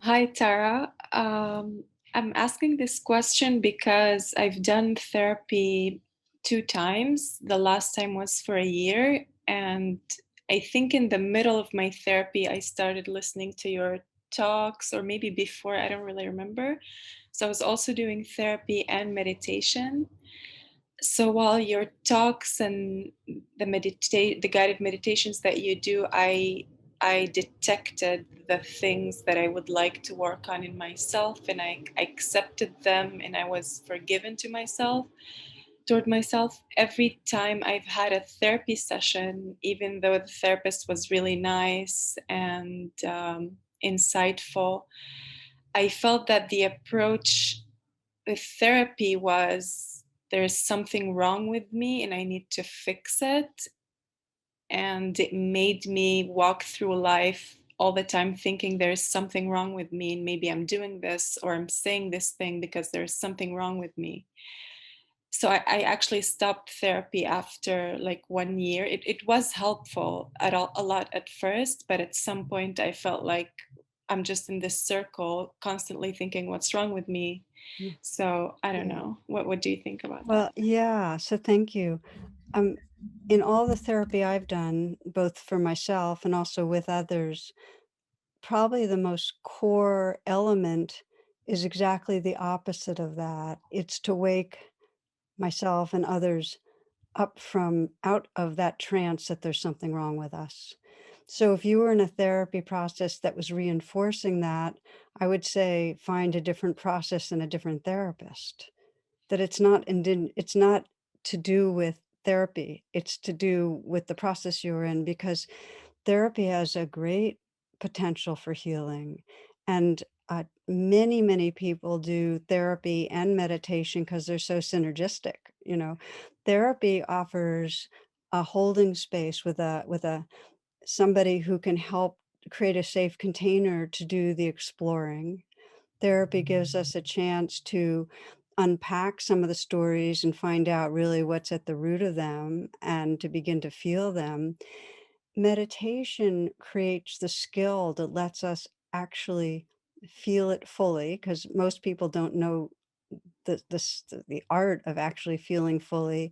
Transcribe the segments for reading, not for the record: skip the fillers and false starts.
Hi, Tara. I'm asking this question because I've done therapy 2 times. The last time was for a year. And I think in the middle of my therapy, I started listening to your talks, or maybe before, I don't really remember. So I was also doing therapy and meditation. So while your talks and the guided meditations that you do, I detected the things that I would like to work on in myself, and I accepted them, and I was forgiven toward myself. Every time I've had a therapy session, even though the therapist was really nice and insightful, I felt that the approach with therapy was there's something wrong with me and I need to fix it. And it made me walk through life all the time thinking there's something wrong with me, and maybe I'm doing this or I'm saying this thing because there's something wrong with me. So I actually stopped therapy after like 1 year. It was helpful a lot at first, but at some point I felt like I'm just in this circle constantly thinking what's wrong with me. Mm, So I don't yeah. know. What do you think about that? Well, yeah, so thank you. Um, in all the therapy I've done, both for myself and also with others, probably the most core element is exactly the opposite of that. It's to wake myself and others up from out of that trance that there's something wrong with us. So if you were in a therapy process that was reinforcing that, I would say find a different process and a different therapist. That it's not to do with therapy, it's to do with the process you're in, because therapy has a great potential for healing, and, many people do therapy and meditation because 'cause they're so synergistic, you know? Therapy offers a holding space with a somebody who can help create a safe container to do the exploring. Therapy gives us a chance to unpack some of the stories and find out really what's at the root of them and to begin to feel them. Meditation creates the skill that lets us actually feel it fully because most people don't know the art of actually feeling fully,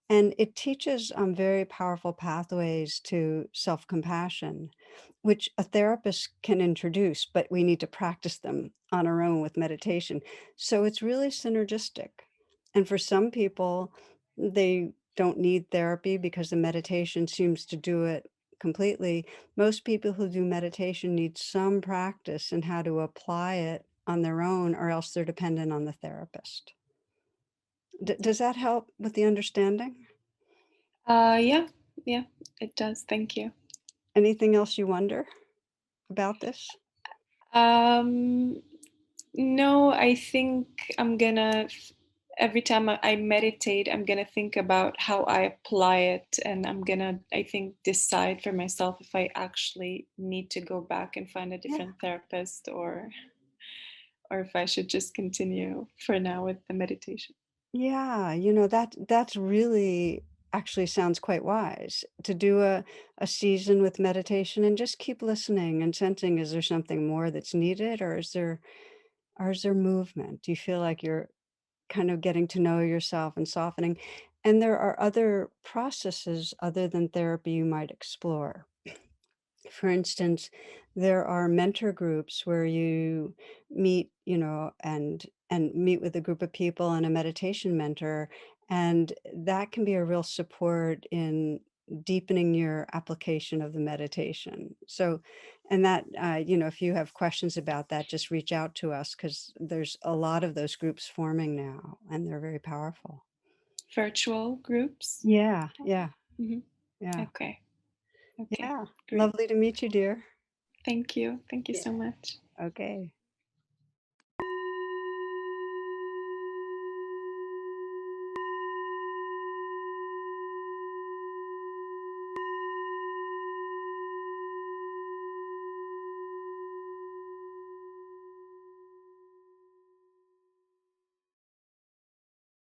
and it teaches very powerful pathways to self compassion, which a therapist can introduce, but we need to practice them on our own with meditation. So it's really synergistic. And for some people, they don't need therapy because the meditation seems to do it completely. Most people who do meditation need some practice in how to apply it on their own, or else they're dependent on the therapist. Does that help with the understanding? Yeah, yeah, it does. Thank you. Anything else you wonder about this? Um, no, I think every time I meditate, I'm gonna think about how I apply it, and I'm gonna, I think, decide for myself if I actually need to go back and find a Yeah. different therapist, or if I should just continue for now with the meditation. Yeah, that's really actually sounds quite wise to do a season with meditation and just keep listening and sensing, is there something more that's needed, or is there movement? Do you feel like you're kind of getting to know yourself and softening? And there are other processes other than therapy you might explore. For instance, there are mentor groups where you meet, and meet with a group of people and a meditation mentor, and that can be a real support in deepening your application of the meditation. So, and that, if you have questions about that, just reach out to us because there's a lot of those groups forming now, and they're very powerful. Virtual groups. Yeah, yeah, Hmm. yeah, Okay. Okay. yeah. Great. Lovely to meet you, dear. Thank you. Thank you so Yeah. much. Okay.